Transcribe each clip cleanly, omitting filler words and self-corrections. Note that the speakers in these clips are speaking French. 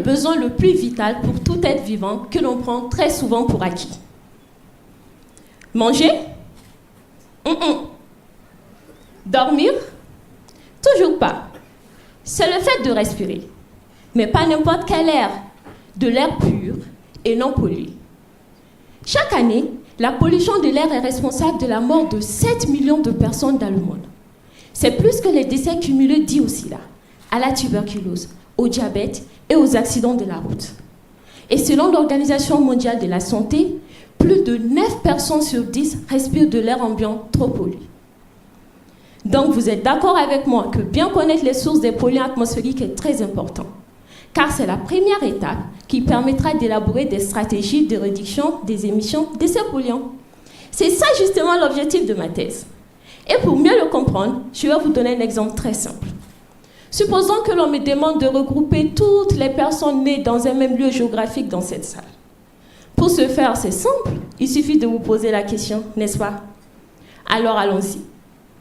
besoin le plus vital pour tout être vivant que l'on prend très souvent pour acquis. Manger? Dormir? Toujours pas. C'est le fait de respirer, mais pas n'importe quel air, de l'air pur et non pollué. Chaque année, la pollution de l'air est responsable de la mort de 7 millions de personnes dans le monde. C'est plus que les décès cumulés dus au sida, à la tuberculose, au diabète et aux accidents de la route. Et selon l'Organisation mondiale de la santé, plus de 9 personnes sur 10 respirent de l'air ambiant trop pollué. Donc vous êtes d'accord avec moi que bien connaître les sources des polluants atmosphériques est très important, car c'est la première étape qui permettra d'élaborer des stratégies de réduction des émissions de ces polluants. C'est ça justement l'objectif de ma thèse. Et pour mieux le comprendre, je vais vous donner un exemple très simple. Supposons que l'on me demande de regrouper toutes les personnes nées dans un même lieu géographique dans cette salle. Pour ce faire, c'est simple, il suffit de vous poser la question, n'est-ce pas? Alors allons-y.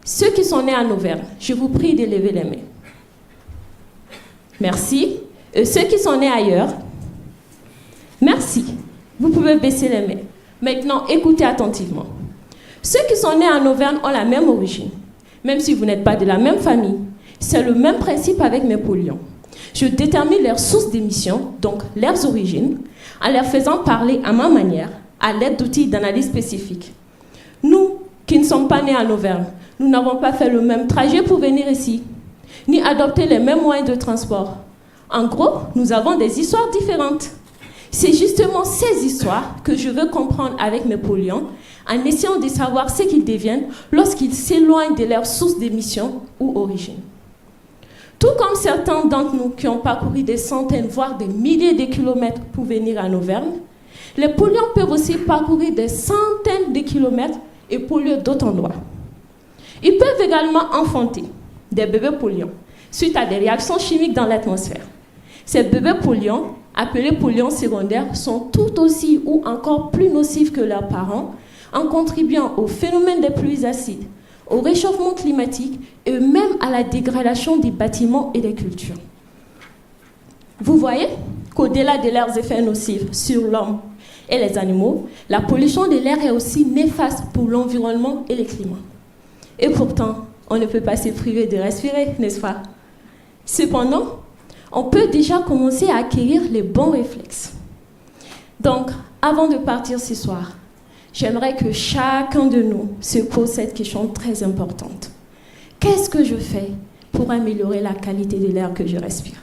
Ceux qui sont nés en Auvergne, je vous prie de lever les mains. Merci. Et ceux qui sont nés ailleurs, merci. Vous pouvez baisser les mains. Maintenant, écoutez attentivement. Ceux qui sont nés en Auvergne ont la même origine. Même si vous n'êtes pas de la même famille, c'est le même principe avec mes polluants. Je détermine leurs sources d'émissions, donc leurs origines, en leur faisant parler à ma manière, à l'aide d'outils d'analyse spécifiques. Nous, qui ne sommes pas nés en Auvergne, nous n'avons pas fait le même trajet pour venir ici, ni adopté les mêmes moyens de transport. En gros, nous avons des histoires différentes. C'est justement ces histoires que je veux comprendre avec mes polluants, en essayant de savoir ce qu'ils deviennent lorsqu'ils s'éloignent de leur source d'émission ou origine. Tout comme certains d'entre nous qui ont parcouru des centaines, voire des milliers de kilomètres pour venir en Auvergne, les polluants peuvent aussi parcourir des centaines de kilomètres et polluer d'autres endroits. Ils peuvent également enfanter des bébés polluants suite à des réactions chimiques dans l'atmosphère. Ces bébés polluants, appelés polluants secondaires, sont tout aussi ou encore plus nocifs que leurs parents en contribuant au phénomène des pluies acides, au réchauffement climatique et même à la dégradation des bâtiments et des cultures. Vous voyez qu'au-delà de leurs effets nocifs sur l'homme et les animaux, la pollution de l'air est aussi néfaste pour l'environnement et le climat. Et pourtant, on ne peut pas se priver de respirer, n'est-ce pas? Cependant, on peut déjà commencer à acquérir les bons réflexes. Donc, avant de partir ce soir, j'aimerais que chacun de nous se pose cette question très importante. Qu'est-ce que je fais pour améliorer la qualité de l'air que je respire?